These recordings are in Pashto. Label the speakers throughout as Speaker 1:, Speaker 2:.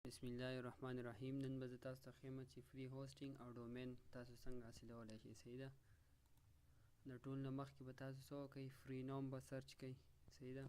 Speaker 1: بسم الله الرحمن الرحیم. نن به زه تاسو ته ښیم چې فری هوسټینګ او ډومین تاسو څنګه حاصلولی شئ. صحیح ده. د ټول نه مخکې به تاسو څه وکئ، فری نوم به سرچ کئ. صحیح ده.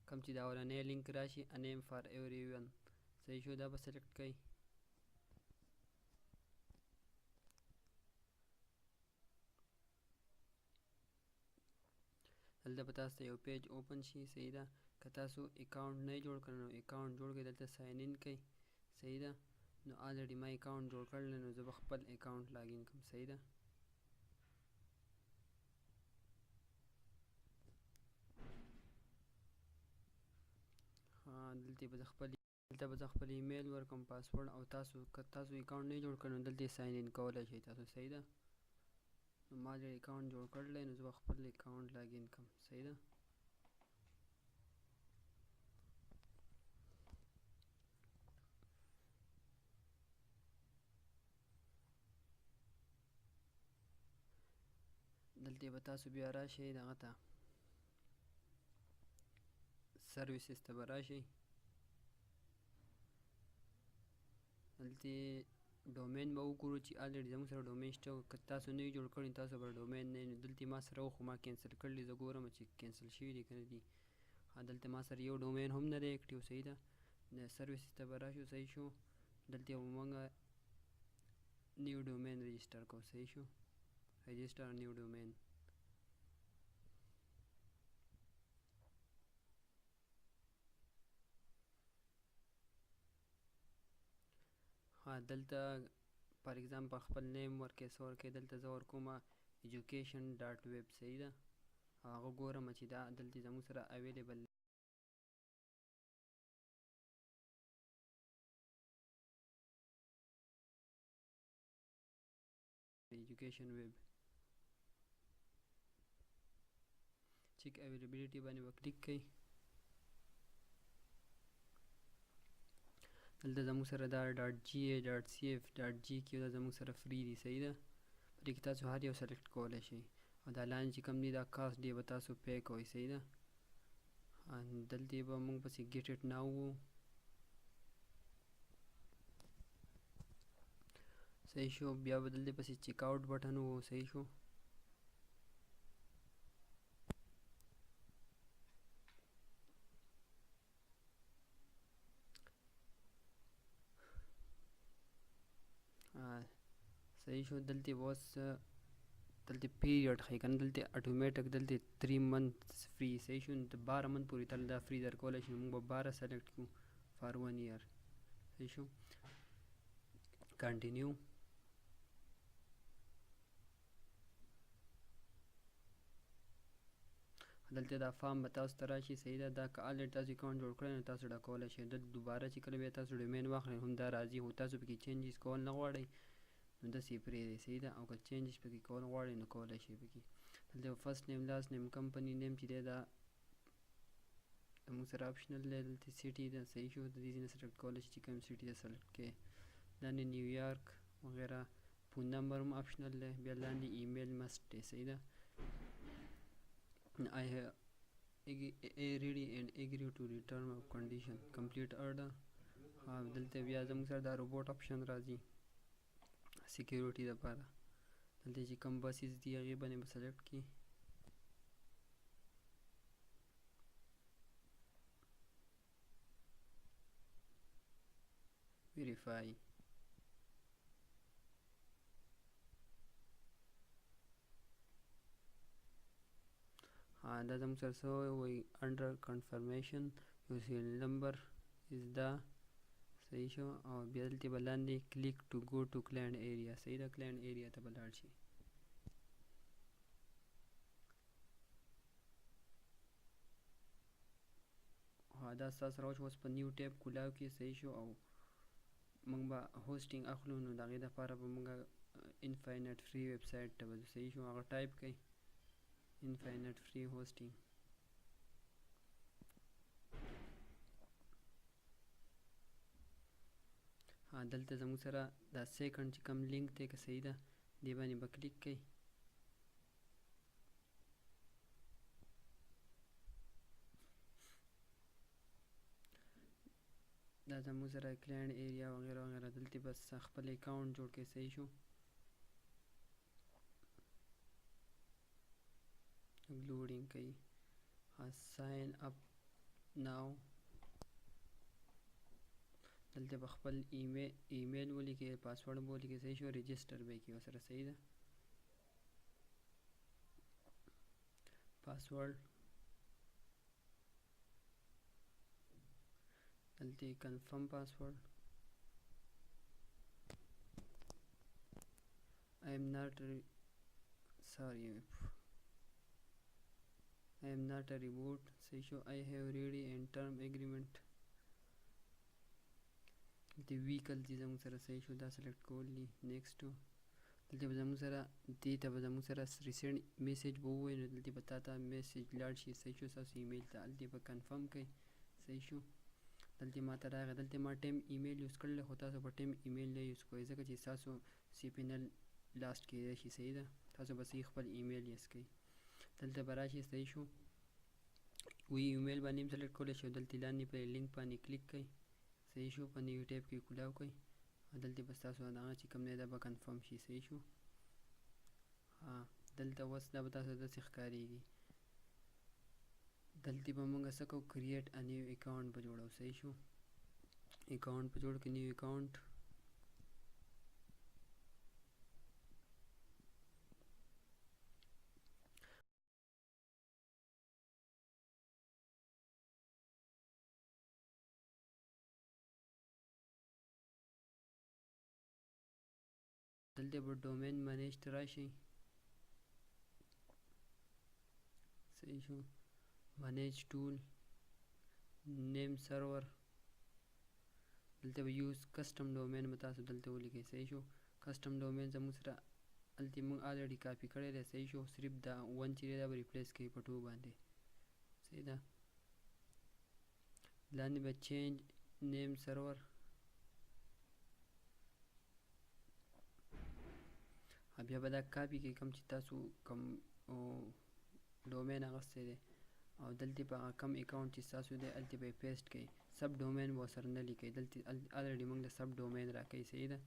Speaker 1: کوم چې د اولنی لینک راشي A name for everyone، صحیح شو، دا به سلیکټ کئ. دلته به تاسو ته یو پیج اوپن شي. صحیح ده. که تاسو اکاونټ نه جوړ کړی نو اکاونټ جوړ کړئ، دلته ساین ان کئ. صحیح ده. نو آلریډي ما اکاونټ جوړ کړی نو زه به خپل اکاونټ لاګین کړم. صحیح ده. دلته به زه خپل ایمیل ورکړم، پاسورډ، او تاسو که تاسو اکاونټ نه جوړ کړی نو دلته ساین ان کولی شئ تاسو. صحیح ده. نو ما آلریډي اکاونټ جوړ کړلی نو زه به خپل اکاونټ لاګین کړم. صحیح ده. دلته به تاسو بیا راشئ دغه ته، سرویسز ته به راشئ. دلته ډومین به وګورو چې آلریډي زموږ سره ډومین شته. که تاسو نه وي جوړ کړی تاسو به ډومین نه وي. دلته ما سره و خو ما کینسل کړلی، زه ګورم چې کینسل شوي دي که نه دي. دلته ما سره یو ډومین هم نه دی اکټیو. صحیح ده. د سرویسز ته به راشو. صحیح شو. دلته به موږ نیو ډومین رجسټر کوو. صحیح شو. رجسټر نیو ډومین. دلته فار ایگزامپل خپل نیم ورکړئ، څه ورکړئ. دلته زه ورکوم ایجوکیشن ډاټ ویب. صحیح ده. هغه ګورم چې دا دلته زموږ سره اویلیبل ایجوکیشن ویب. چیک اویلیبیلیټي باندې به کلیک کئ. دلته زموږ سره دا ډاټ جی ای ډاټ سی ایف ډاټ جی کیو دا زموږ سره فری دي. صحیح ده. په دې کې تاسو هر یو سلیکټ کولی شئ، او دا لاندې چې کوم دی دا کاست دی به تاسو پی کوئ. صحیح ده. دلته به موږ پسې ګیټ اټ ناو وو. صحیح شو. بیا به دلته پسې چیک آوټ بټن وو. صحیح شو. صحیح شو. دلته به اوس دلته پیریډ ښایي که نه، دلته اټومیټک دلته 3 months فری. صحیح شو. نو 12 منت پورې تل دا فری در کولی شي. موږ به 12 سلیکټ کړو فار 1 year. صحیح شو. کنټینیو. دلته دا فارم به تاسو ته راشي. صحیح ده. دا که آلریډي تاسو اکاونټ جوړ کړی نو تاسو ډکولی شئ. دلته دوباره چې کله بیا تاسو ډومین واخلئ هم دا راځي، خو تاسو پکې چینجز کول نه غواړئ نو داسې یې پرېږدئ. صحیح ده. او که چینجز پکې کول غواړئ نو کولی شئ پکې. دلته فرست نیم، لاست نیم، کمپنی نیم چې دی دا زموږ سره اپشنل دی. دلته سیټي ده. صحیح شو. د دې ځای نه سلیکټ کولی شئ چې کوم سیټي ده سلیکټ کړئ. لاندې نیویارک وغیره. فون نمبر هم اپشنل دی. بیا لاندې ایمیل مسټ دی. صحیح ده. I have ready and agree to return of condition complete order. دلته بیا زموږ سره دا روبوټ اپشن راځي سیکیورټي دپاره. دلته چې کوم بسیز دي هغې باندې به سلیکټ کړي. ویریفای. دا زموږ سره څه وایي، انډر کنفرمیشن یو سیریل نمبر از دا. صحیح شو. او بیا دلته به لاندې کلیک ټو ګو ټو کلاینټ ایریا. صحیح ده. کلاینټ ایریا ته به لاړ شي. دا ستاسو سره اوس په نیو ټیب کولاو کې. صحیح شو. او موږ به هوسټینګ اخلو نو د هغې دپاره به موږ انفاینټ فری ویب سایټ ته به ځو. صحیح شو. هغه ټایپ کړئ انفاینټ فری هوسټینګ. دلته زموږ سره دا سیکنډ چې کوم لینک دی که صحیح ده دې باندې به کلیک کړئ. دا زموږ سره کلاینټ ایریا وغیره وغیره. دلته بس خپل اکاونټ جوړ کړئ. صحیح شو. لوډینګ کوي. ساین اپ ناو. دلته به خپل ایمیل ولیکئ، پاسورډ به ولیکئ. صحیح شو. رجسټر به یې کړئ ورسره. صحیح ده. پاسورډ دلته کنفرم پاسورډ. I am not a reboot. صحیح شو. I have ready and term agreement. دلته ویکل دي زموږ سره. صحیح شو. دا سلیکټ کول دي. نیکسټ. دلته به زموږ سره دې ته به زموږ سره ریسنټ میسیج به ووایي، نو دلته به تا ته میسیج لاړ شي. صحیح شو. ستاسو ایمیل ته هلته به کنفرم کوئ. صحیح شو. دلته ما ته راغی. دلته ما ټیم ایمیل یوز کړی، خو تاسو به ټیم ایمیل نه یوز کوئ ځکه چې ستاسو سی پی ان ال لاست کېدای شي. صحیح ده. تاسو به صحیح خپل ایمیل یوز کوئ. دلته به راشي. صحیح شو. وی ایمیل باندې هم سلیکټ کولی شو. دلته لاندې په لینک باندې کلیک کړئ. صحیح شو. په نیو ټیب کې کولاو کړئ. دلته به ستاسو هغه چې کوم دی دا به کنفرم شي. صحیح شو. دلته اوس دا به تاسو داسې ښکارېږي. دلته به موږ څه کوو؟ کریټ ا نیو اکاونټ به جوړو. صحیح شو. اکاونټ به جوړ کړئ. نیو اکاونټ. دلته به ډومین منیج ته راشئ. صحیح شو. منیج ټول، نیم سرور. دلته به یوز کسټم ډومین به تاسو دلته ولیکئ. صحیح شو. کسټم ډومین زموږ سره هلته موږ الریډي کاپي کړی دی. صحیح شو. صرف دا 1 چې دی دا به ریپلیس کوي په 2 باندې. صحیح ده. لاندې به چینج نیم سرور. بیا به دا کاپي کوي کوم چې تاسو کوم ډومین اخیستی دی، او دلته به هغه کم اکاونټ چې ستاسو دی هلته به یې پیسټ کوئ. سب ډومین به ورسره نه لیکئ. دلته الریډي موږ له سب ډومین راکوي. صحیح ده.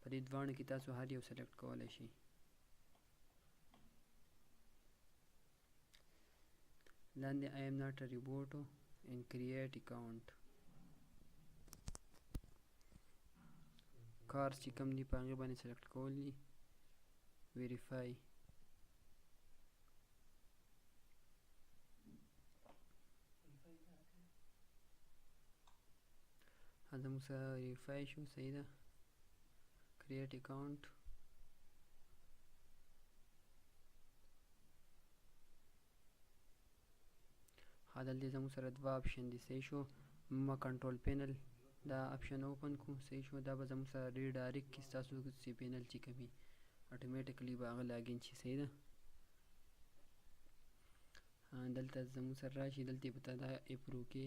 Speaker 1: په دې دواړو کې تاسو هر یو سلیکټ کولی شئ. لاندې I am not a reboot and create account. کارس چې کوم دي په هغې باندې سلیکټ کول دي. ویریفای. زموږ سره ویریفای شو. صحیح ده. کریټ اکاونټ. دلته زموږ سره دوه آپشن دي. صحیح شو. ما کنټرول پینل دا آپشن اوپن کړو. صحیح شو. دا به زموږ سره ریډایرکټ کړي ستاسو سی پی ان ال چې کوي، اټومیټیکلی به هغه لاګین شي. صحیح ده. دلته زموږ سره راشي. دلته به تا دا اپرو کې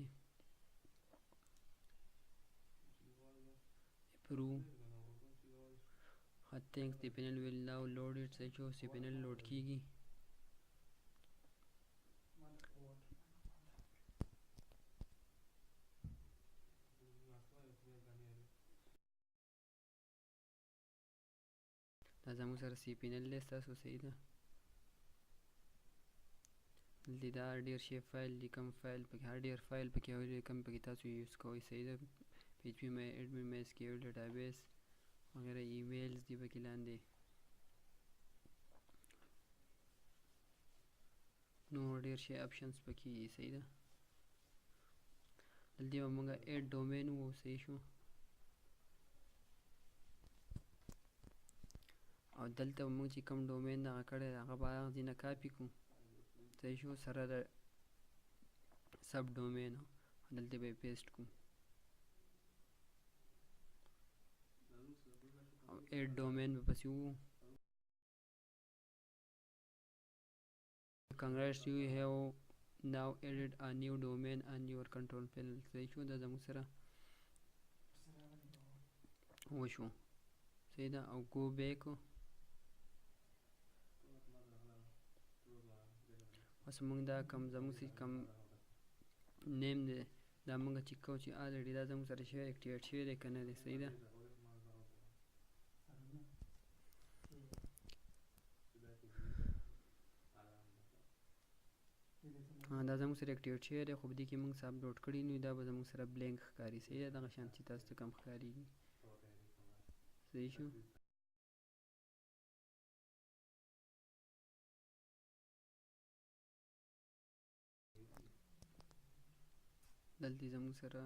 Speaker 1: اپرو thanks سی پی ان ال will now load it. صحیح شو. سی پی ان ال لوډ کیږي. دا زموږ سره سی پی ان ال دی ستاسو. صحیح ده. دلته دا ډېر شی فایل دي، کوم فایل پکې هر ډېر فایل پکې او کوم پکې تاسو یوز کوئ. صحیح ده. پی ایچ پی مای ایډمن مای ایس کیو ایل ډیټابیس وغیره ایمیلز دي پکې لاندې. نور ډېر شی آپشنز پکې دي. صحیح ده. دلته به موږ ایډ ډومین وو. صحیح شو. او دلته به موږ چې کوم ډومین دغه کړی دی هغه به هغه ځای نه کاپي کړو. صحیح شو. سره د سب ډومین دلته به یې پیسټ کړو. او ایډ ډومین به پسې وو. Congrats, you have now added a new domain on your control panel. صحیح شو. دا زموږ سره وشو. صحیح ده. او گو بیک. اوس موږ دا کوم زموږ چې کوم نیم دی دا موږ چې کوو چې الریډي دا زموږ سره شوی اکټیویټ شوی دی که نه دی صحیح ده دا زموږ سره اکټیویټ شوی دی خو په دې کې موږ څه اپلوډ کړي نو دا به زموږ سره بلینک ښکاري صحیح ده دغه شان چې تاسو ته کم ښکارېږي صحیح شو دلته زموږ سره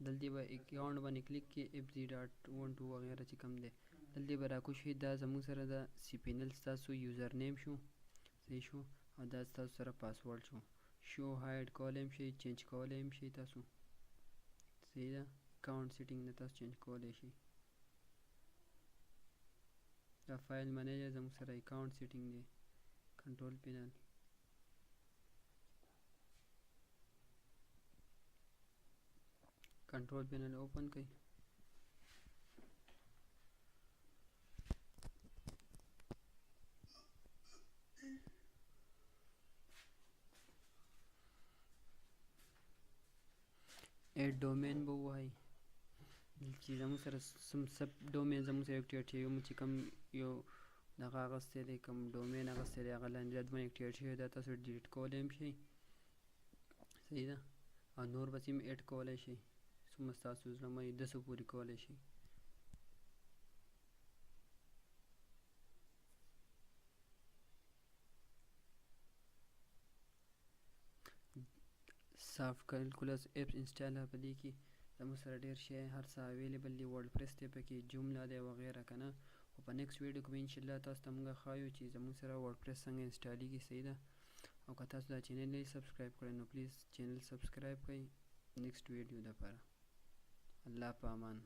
Speaker 1: دلته به اکاونټ باندې کلیک کې fz.12 وغیره چې کوم دی دلته به راکوز شي دا زموږ سره د cPanel ستاسو یوزر نیم شو صحیح شو او دا ستاسو سره پاسورډ شو شو هاید کولی هم شئ چینج کولی هم شئ تاسو صحیح ده اکاونټ سیټینګ نه تاسو چینج کولی شئ دا فایل منیجر زموږ سره اکاونټ سیټینګ دی کنټرول پینل کنټرول پینل اوپن کړئ ایډ ډومین به ووایي چې زموږ سره سب ډومین زموږ سره اکټیویټ شوی چې کوم یو دغه اغستی دی کوم ډومین اغستی دی هغه لاندې باندې اکټیویټ شوی دا تاسو ډیلیټ کولی هم شئ صحیح ده او نور به هم ایډ کولی شئ څومره ستاسو زړه وي 200 پورې کولی شئ سافټ کیلکولس اپس انسټال په دې کې زموږ سره ډېر شی هر څه اویلیبل دی ورډ پریس دی پکې جمله دی وغیره که نه خو په نیکسټ ویډیو کې به انشاءالله تاسو ته موږ ښایو چې زموږ سره ورډ پریس څنګه انسټالیږي صحیح ده او که تاسو دا چینل نه سبسکرایب کړی نو پلیز چینل سبسکرایب کړئ نیکسټ ویډیو دپاره الله په امان